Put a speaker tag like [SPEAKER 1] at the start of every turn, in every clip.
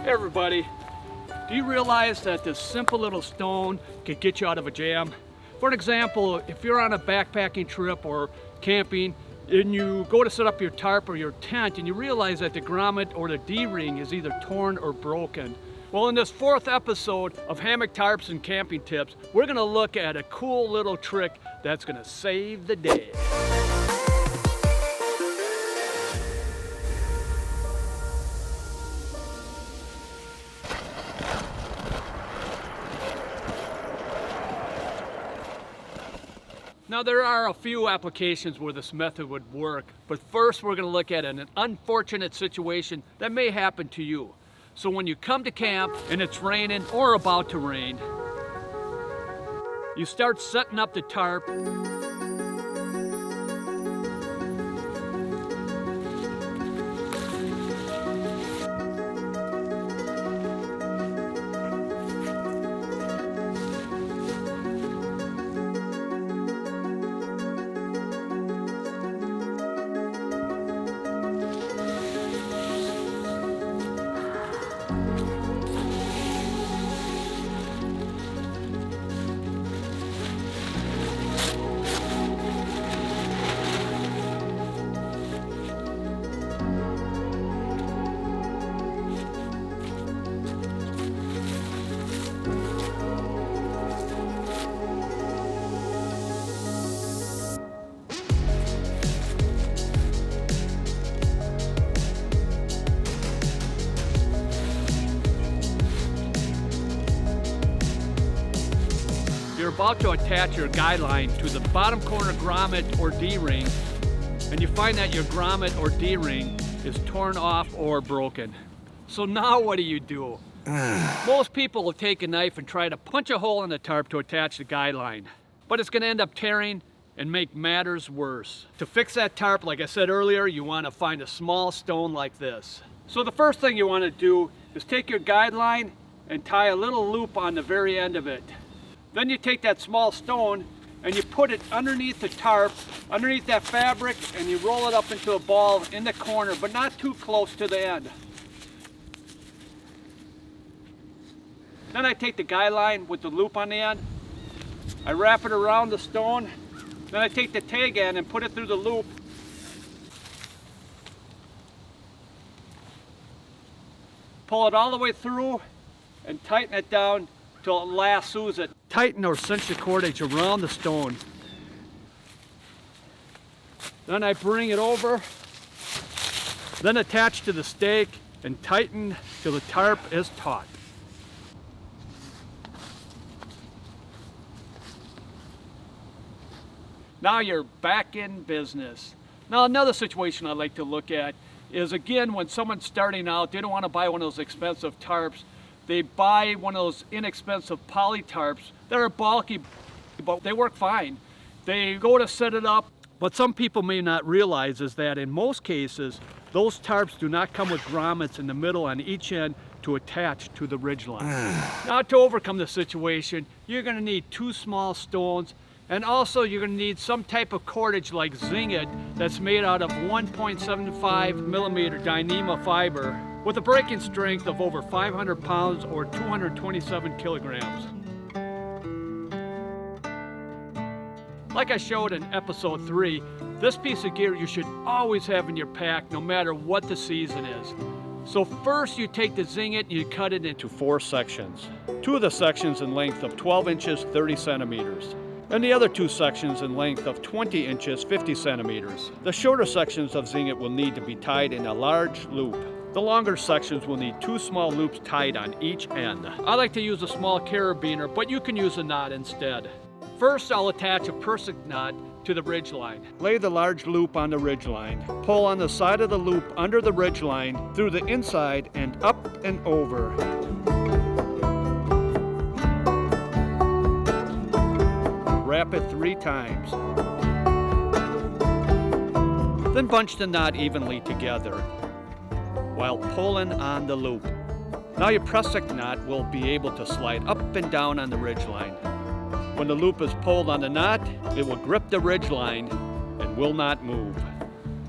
[SPEAKER 1] Hey everybody, do you realize that this simple little stone can get you out of a jam? For an example, if you're on a backpacking trip or camping and you go to set up your tarp or your tent and you realize that the grommet or the D-ring is either torn or broken. Well, in this fourth episode of Hammock Tarps and Camping Tips, we're gonna look at a cool little trick that's gonna save the day. Now there are a few applications where this method would work, but first we're going to look at an unfortunate situation that may happen to you. So when you come to camp and it's raining or about to rain, you start setting up the tarp. You're about to attach your guide line to the bottom corner grommet or D-ring, and you find that your grommet or D-ring is torn off or broken. So now what do? Most people will take a knife and try to punch a hole in the tarp to attach the guide line, but it's going to end up tearing and make matters worse. To fix that tarp, like I said earlier, you want to find a small stone like this. So the first thing you want to do is take your guide line and tie a little loop on the very end of it. Then you take that small stone and you put it underneath the tarp, underneath that fabric, and you roll it up into a ball in the corner, but not too close to the end. Then I take the guide line with the loop on the end, I wrap it around the stone, then I take the tag end and put it through the loop. Pull it all the way through and tighten it down till it lassos it. Tighten or cinch the cordage around the stone. Then I bring it over, then attach to the stake and tighten till the tarp is taut. Now you're back in business. Now another situation I like to look at is, again, when someone's starting out, they don't want to buy one of those expensive tarps. They buy one of those inexpensive poly tarps that are bulky, but they work fine. They go to set it up, but some people may not realize is that in most cases, those tarps do not come with grommets in the middle on each end to attach to the ridgeline. Now to overcome the situation, you're going to need two small stones, and also you're going to need some type of cordage like Zingit that's made out of 1.75 millimeter Dyneema fiber with a breaking strength of over 500 pounds or 227 kilograms. Like I showed in episode 3, this piece of gear you should always have in your pack no matter what the season is. So first you take the Zingit and you cut it into 4 sections. 2 of the sections in length of 12 inches, 30 centimeters. And the other 2 sections in length of 20 inches, 50 centimeters. The shorter sections of Zingit will need to be tied in a large loop. The longer sections will need 2 small loops tied on each end. I like to use a small carabiner, but you can use a knot instead. First, I'll attach a persik knot to the ridgeline. Lay the large loop on the ridgeline. Pull on the side of the loop under the ridgeline, through the inside and up and over. Wrap it 3 times. Then bunch the knot evenly together while pulling on the loop. Now your persik knot will be able to slide up and down on the ridgeline. When the loop is pulled on the knot, it will grip the ridgeline and will not move.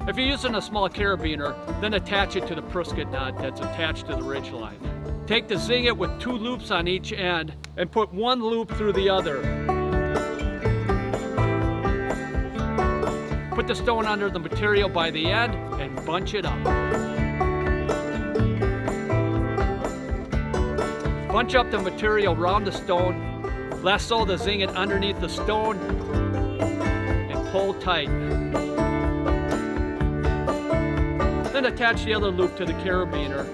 [SPEAKER 1] If you're using a small carabiner, then attach it to the persik knot that's attached to the ridgeline. Take the zinget with 2 loops on each end and put 1 loop through the other. Put the stone under the material by the end and bunch it up. Bunch up the material around the stone, lasso the zinget underneath the stone, and pull tight. Then attach the other loop to the carabiner.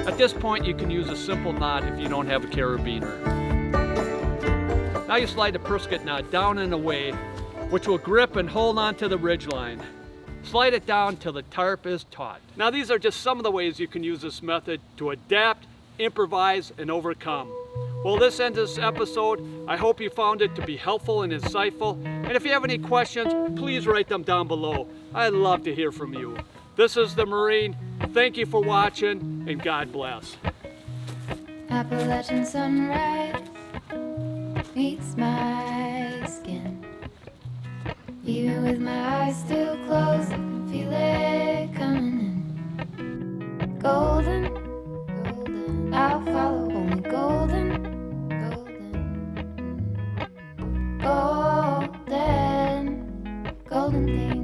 [SPEAKER 1] At this point, you can use a simple knot if you don't have a carabiner. Now you slide the Prisket knot down and away, which will grip and hold onto the ridgeline. Slide it down till the tarp is taut. Now these are just some of the ways you can use this method to adapt, improvise, and overcome. Well, this ends this episode. I hope you found it to be helpful and insightful. And if you have any questions, please write them down below. I'd love to hear from you. This is the Marine. Thank you for watching, and God bless.
[SPEAKER 2] Appalachian sunrise meets my skin. Even with my eyes still closed, I can feel it coming in. Golden, golden, I'll follow only golden, golden, golden, golden things.